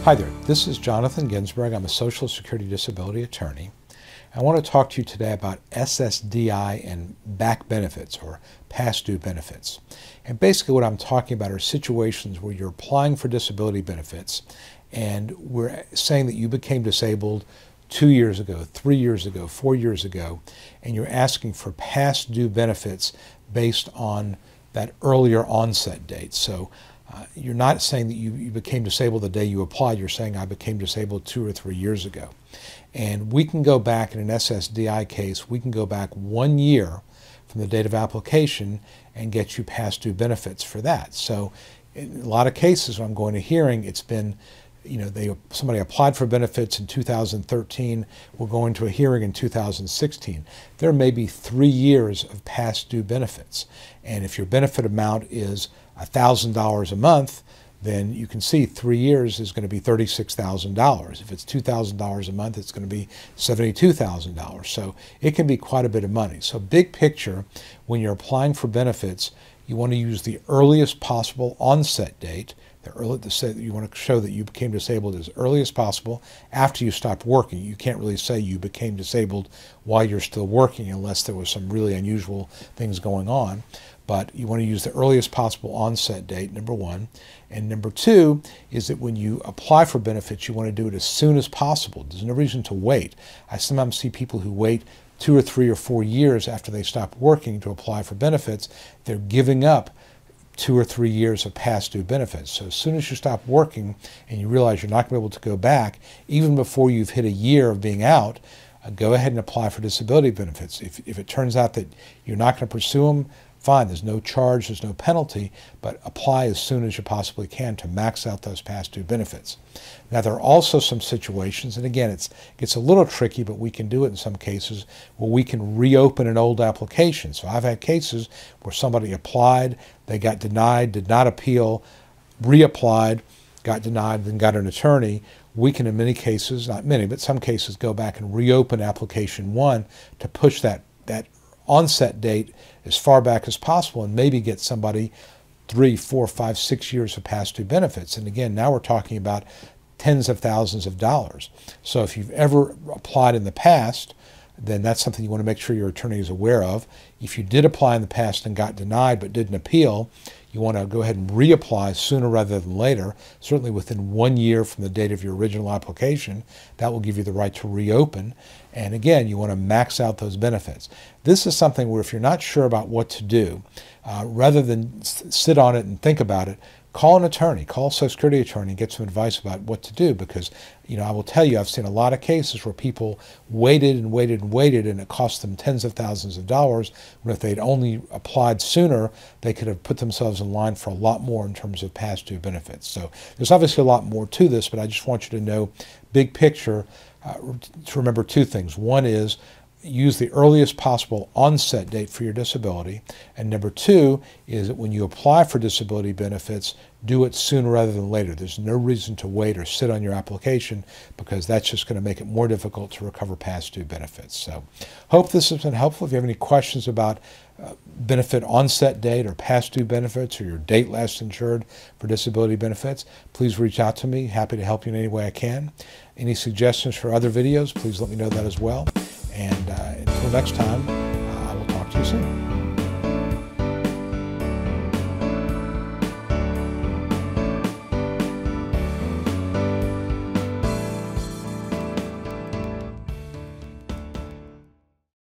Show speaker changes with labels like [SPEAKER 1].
[SPEAKER 1] Hi there, this is Jonathan Ginsberg. I'm a Social Security Disability attorney. I want to talk to you today about SSDI and back benefits or past due benefits. And basically what I'm talking about are situations where you're applying for disability benefits and we're saying that you became disabled 2 years ago, 3 years ago, 4 years ago, and you're asking for past due benefits based on that earlier onset date. So you're not saying that you became disabled the day you applied. You're saying I became disabled 2 or 3 years ago. And we can go back in an SSDI case, we can go back 1 year from the date of application and get you past due benefits for that. So in a lot of cases when I'm going to hearing, it's been, somebody applied for benefits in 2013, we're going to a hearing in 2016. There may be 3 years of past due benefits. And if your benefit amount is $1,000 a month, then you can see 3 years is going to be $36,000. If it's $2,000 a month, it's going to be $72,000. So it can be quite a bit of money. So big picture, when you're applying for benefits, you want to use the earliest possible onset date. You want to show that you became disabled as early as possible after you stopped working. You can't really say you became disabled while you're still working unless there was some really unusual things going on. But you want to use the earliest possible onset date, number one. And number two is that when you apply for benefits, you want to do it as soon as possible. There's no reason to wait. I sometimes see people who wait 2 or 3 or 4 years after they stop working to apply for benefits. They're giving up 2 or 3 years of past due benefits. So as soon as you stop working and you realize you're not going to be able to go back, even before you've hit a year of being out, go ahead and apply for disability benefits. If it turns out that you're not going to pursue them, fine, there's no charge, there's no penalty, but apply as soon as you possibly can to max out those past due benefits. Now there are also some situations, and again it gets a little tricky, but we can do it in some cases, where we can reopen an old application. So I've had cases where somebody applied, they got denied, did not appeal, reapplied, got denied, then got an attorney. We can in many cases, not many, but some cases, go back and reopen application 1 to push that onset date as far back as possible and maybe get somebody 3, 4, 5, 6 years of past due benefits. And again, now we're talking about tens of thousands of dollars. So if you've ever applied in the past, then that's something you want to make sure your attorney is aware of. If you did apply in the past and got denied but didn't appeal, you want to go ahead and reapply sooner rather than later, certainly within 1 year from the date of your original application. That will give you the right to reopen. And again, you want to max out those benefits. This is something where if you're not sure about what to do, rather than sit on it and think about it, call an attorney, call a Social Security attorney and get some advice about what to do, because I will tell you, I've seen a lot of cases where people waited and waited and waited and it cost them tens of thousands of dollars, when if they'd only applied sooner, they could have put themselves in line for a lot more in terms of past due benefits. So there's obviously a lot more to this, but I just want you to know, big picture, to remember 2 things. One is use the earliest possible onset date for your disability. And number 2 is that when you apply for disability benefits, do it sooner rather than later. There's no reason to wait or sit on your application, because that's just going to make it more difficult to recover past due benefits. So hope this has been helpful. If you have any questions about benefit onset date or past due benefits, or your date last insured for disability benefits, please reach out to me. Happy to help you in any way I can. Any suggestions for other videos, please let me know that as well. And until next time, I will talk to you soon.